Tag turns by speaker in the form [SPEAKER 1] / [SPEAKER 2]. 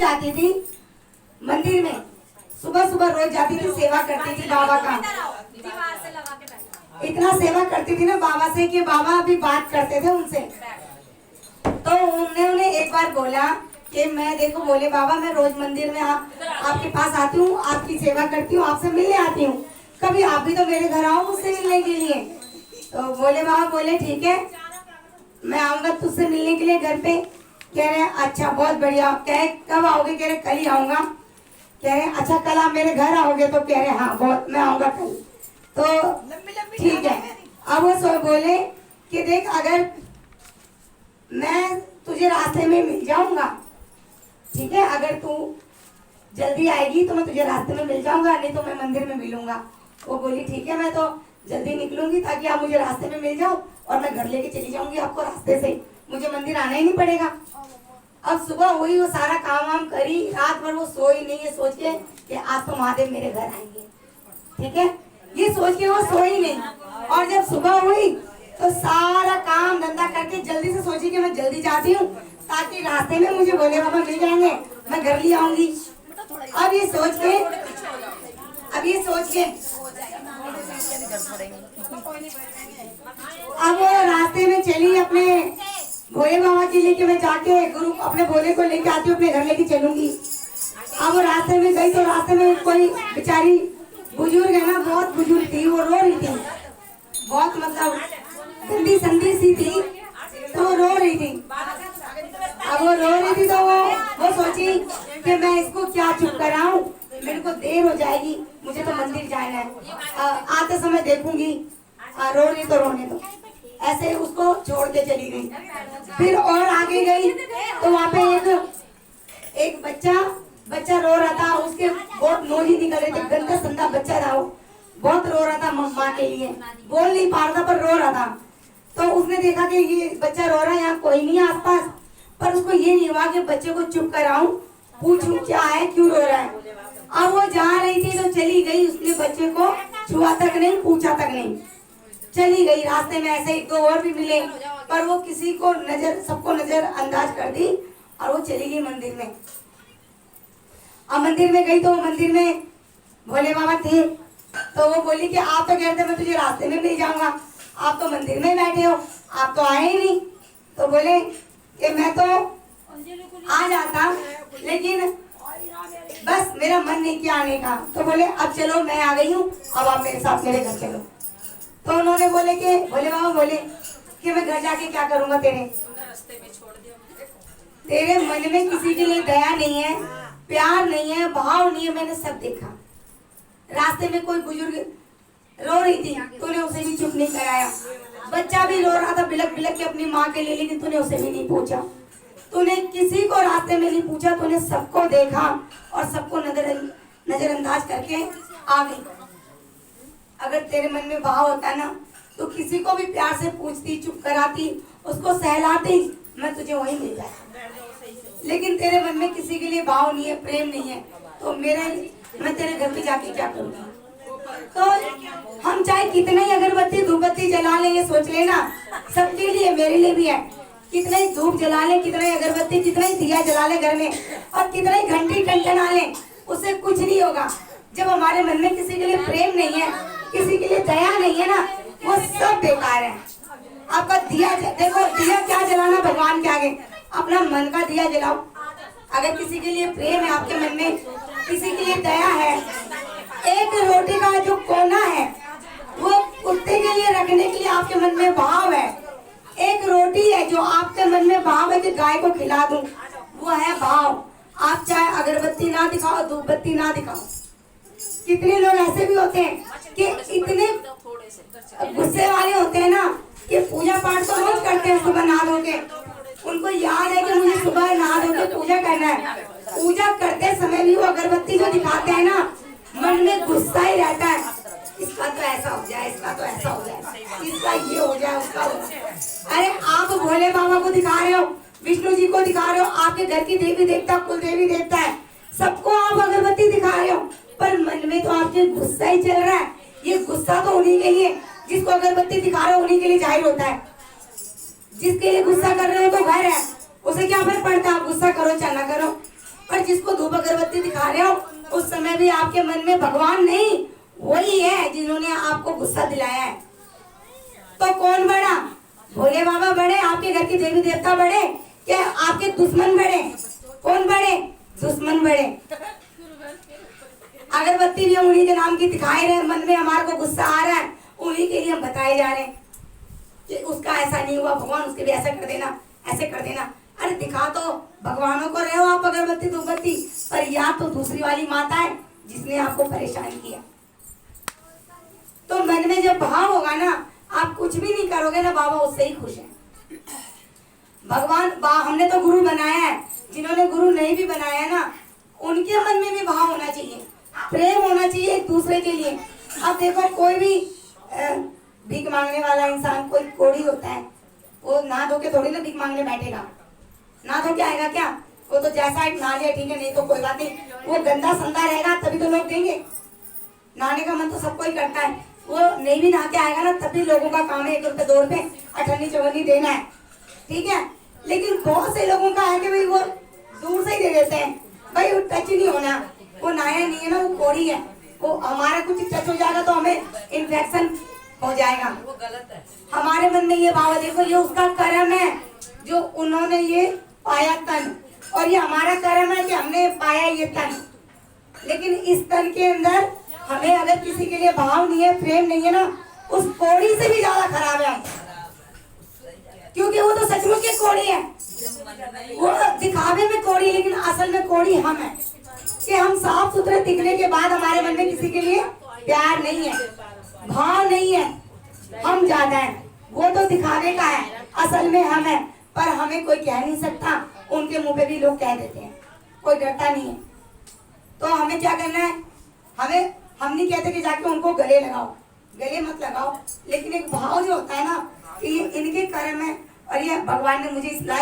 [SPEAKER 1] जाती थी मंदिर में, सुबह सुबह रोज जाती थी, सेवा करती थी बाबा का। इतना सेवा करती थी ना बाबा से कि बाबा भी बात करते थे उनसे। तो उन्होंने एक बार बोला कि मैं देखो बोले बाबा मैं रोज मंदिर में आपके पास आती हूँ, आपकी सेवा करती हूँ, आपसे मिलने आती हूँ, कभी आप भी तो मेरे घर आओ मुझसे मिलने के लिए। तो बोले बाबा बोले ठीक है मैं आऊंगा तुझसे मिलने के लिए घर पे। कह रहे अच्छा बहुत बढ़िया। कह रहे कब आओगे? कह रहे कल ही आऊंगा। कह रहे अच्छा कल आप मेरे घर आओगे? तो कह रहे हाँ बहुत मैं आऊंगा कल। तो ठीक है। अब वो सो बोले कि देख अगर मैं तुझे रास्ते में मिल जाऊंगा, ठीक है, अगर तू जल्दी आएगी तो मैं तुझे रास्ते में मिल जाऊंगा, नहीं तो मैं मंदिर में मिलूंगा। वो बोली ठीक है मैं तो जल्दी निकलूंगी ताकि आप मुझे रास्ते में मिल जाओ और मैं घर लेके चली जाऊंगी आपको रास्ते से, मुझे मंदिर आना ही नहीं पड़ेगा। अब सुबह हुई, वो सारा काम वाम करी, रात भर वो सोई नहीं है सोच के कि आज तो महादेव मेरे घर आएंगे, ठीक है, ये सोच के वो सोई नहीं। और जब सुबह हुई तो सारा काम धंधा करके जल्दी से सोची कि मैं जल्दी जाती हूँ ताकि रास्ते में मुझे भोले बाबा मिल जाएंगे, मैं घर ले आऊंगी। अब ये सोच के अब वो रास्ते में चली अपने भोले बाबा के लेके, मैं जाके गुरु अपने भोले को लेके आती हूँ, अपने घर लेके चलूंगी। अब वो रास्ते में गई तो रास्ते में कोई बेचारी बुजुर्ग है ना, बहुत बुजुर्ग थी, वो रो रही थी, बहुत मतलब गंदी संदी सी थी, तो वो रो रही थी। अब वो रो रही थी तो वो सोची कि मैं इसको क्या चुप कराऊं, मेरे को देर हो जाएगी, मुझे तो मंदिर जाना है, आते समय देखूंगी, रो रही तो रोने दो, ऐसे उसको छोड़ के चली गई। फिर और आगे गई तो वहाँ पे एक बच्चा रो रहा था, उसके बहुत नोली निकल रहे थे, गंदा संदा बच्चा था, वो बहुत रो रहा था माँ के लिए, बोल नहीं पा रहा था पर रो रहा था। तो उसने देखा कि ये बच्चा रो रहा है, यहाँ कोई नहीं है आसपास, पर उसको ये नहीं हुआ कि बच्चे को चुप कराऊं, पूछूं क्या है क्यों रो रहा है। अब वो जा रही थी तो चली गई, उसने बच्चे को छुआ तक नहीं, पूछा तक नहीं, चली गई। रास्ते में ऐसे एक दो और भी मिले पर वो किसी को सबको नजर अंदाज कर दी और वो चली गई मंदिर में। अब मंदिर में गई तो मंदिर में भोले बाबा थे, तो वो बोली कि आप तो कहते मैं तुझे रास्ते में मिल जाऊंगा, आप तो मंदिर में बैठे हो, आप तो आए ही नहीं। तो बोले कि मैं तो आ जाता लेकिन बस मेरा मन नहीं किया आने का। तो बोले अब चलो मैं आ गई हूँ, अब आप मेरे साथ मेरे घर चलो। तो उन्होंने बोले कि भोले बाबा बोले कि मैं घर जाके क्या करूंगा, तेरे मन में किसी के लिए दया नहीं है, प्यार नहीं है, भाव नहीं है, मैंने सब देखा। रास्ते में कोई बुजुर्ग रो रही थी, तूने उसे भी चुप नहीं कराया, बच्चा भी रो रहा था बिलक बिलक के अपनी माँ के लिए, लेकिन तूने उसे भी नहीं पूछा, तूने किसी को रास्ते में नहीं पूछा, तूने सबको देखा और सबको नजरअंदाज करके आ गई। अगर तेरे मन में भाव होता ना तो किसी को भी प्यार से पूछती, चुप कराती, उसको सहलाती, मैं तुझे वहीं मिल जाता। लेकिन तेरे मन में किसी के लिए भाव नहीं है, प्रेम नहीं है, तो मैं तेरे घर पे जाके क्या करूँगी। तो हम चाहे कितना ही अगरबत्ती धूपबत्ती जला लें, ये सोच लेना सबके लिए, मेरे लिए भी है, कितना ही धूप जला ले, कितना ही अगरबत्ती, कितना ही दिया जला ले घर में और कितना ही घंटी टंटना ले, उससे कुछ नहीं होगा। जब हमारे मन में किसी के लिए प्रेम नहीं है, किसी के लिए दया नहीं है ना, वो सब बेकार है। आपका दिया देखो, दिया क्या जलाना भगवान के आगे, अपना मन का दिया जलाओ। अगर किसी के लिए प्रेम है आपके मन में, किसी के लिए दया है, एक रोटी का जो कोना है वो कुत्ते के लिए रखने के लिए आपके मन में भाव है, एक रोटी है जो आपके मन में भाव है कि गाय को खिला दूं, वो है भाव। आप चाहे अगरबत्ती ना दिखाओ, धूपबत्ती ना दिखाओ, कितने लोग ऐसे भी होते हैं कि इतने गुस्से वाले होते हैं ना कि पूजा पाठ तो रोज करते हैं सुबह नहा धो के, उनको याद है कि मुझे सुबह नहा धो के पूजा करना है, पूजा करते समय भी वो अगरबत्ती जो दिखाते हैं ना, मन में गुस्सा ही रहता है, इसका तो ऐसा हो जाए, इसका तो ऐसा हो जाए, इसका ये हो जाए, उसका हो जाए। अरे आप भोले बाबा को दिखा रहे हो, विष्णु जी को दिखा रहे हो, आपके घर की देवी देवता कुल देवी देवता है, सबको आप अगरबत्ती दिखा रहे हो, पर मन में तो आपके गुस्सा ही चल रहा है। ये गुस्सा तो उन्हीं के लिए, जिसको अगरबत्ती दिखा रहे हो उन्हीं के लिए जाहिर होता है, जिसके लिए गुस्सा कर रहे हो तो घर है, उसे क्या फर्क पड़ता है आप गुस्सा करो चाहे ना करो, पर जिसको धूप अगरबत्ती दिखा रहे हो उस समय भी आपके मन में भगवान नहीं, वही है जिन्होंने आपको गुस्सा दिलाया है। तो कौन बड़ा? भोले बाबा बड़े, आपके घर के देवी देवता बड़े, क्या आपके दुश्मन बड़े? कौन बड़े? दुश्मन बड़े। अगरबत्ती भी हम उन्हीं के नाम की दिखाई रहे, मन में हमारे को गुस्सा आ रहा है, उन्हीं के लिए हम बताए जा रहे हैं कि उसका ऐसा नहीं हुआ, भगवान उसके भी ऐसा कर देना, ऐसे कर देना। अरे दिखा तो भगवानों को रहे हो आप अगरबत्ती धूपबत्ती, पर या तो दूसरी वाली माता है जिसने आपको परेशान किया। तो मन में जब भाव होगा ना, आप कुछ भी नहीं करोगे ना, बाबा उससे ही खुश है। भगवान हमने तो गुरु बनाया है, जिन्होंने गुरु नहीं भी बनाया ना, उनके मन में भी भाव होना चाहिए, प्रेम होना चाहिए एक दूसरे के लिए। अब देखो कोई भी भीख मांगने वाला इंसान, कोई कोढ़ी होता है, वो नहा धो के थोड़ी ना भीख मांगने बैठेगा, ना धो के आएगा क्या? वो तो जैसा एक नहा लिया ठीक है, नहीं तो कोई बात नहीं, वो गंदा संदा रहेगा तभी तो लोग देंगे। नहाने का मन तो सबको ही करता है, वो नहीं भी नहा के आएगा ना तब भी लोगों का काम है 1 रुपए 2 रुपए अठन्नी चवन्नी देना है, ठीक है। लेकिन बहुत से लोगों का है कि भाई वो दूर से ही दे देते हैं, भाई वो टच नहीं होना, वो नहाया नहीं है ना, वो कोढ़ी है, वो हमारा कुछ टच हो जाएगा तो हमें इन्फेक्शन हो जाएगा। वो गलत है। हमारे मन में ये भाव, देखो ये उसका कर्म है जो उन्होंने ये पाया तन, और ये हमारा कर्म है कि हमने पाया ये तन। लेकिन इस तन के अंदर हमें अगर किसी के लिए भाव नहीं है, प्रेम नहीं है ना, उस कोढ़ी से भी ज्यादा खराब है, क्योंकि वो तो सचमुच की कोढ़ी है, वो दिखावे में कोढ़ी, लेकिन असल में कोढ़ी हम है कि हम साफ सुथरे दिखने के बाद हमारे मन में किसी के लिए प्यार नहीं है, भाव नहीं है, हम ज्यादा है। वो तो दिखावे का है, असल में हम है, पर हमें कोई कह नहीं सकता, उनके मुंह पे भी लोग कह देते हैं, कोई डरता नहीं है। तो हमें क्या करना है? हम नहीं कहते कि जाके उनको गले लगाओ, गले मत लगाओ, लेकिन एक भाव जो होता है ना कि ये इनके कर्म है और ये भगवान ने मुझे इस लायक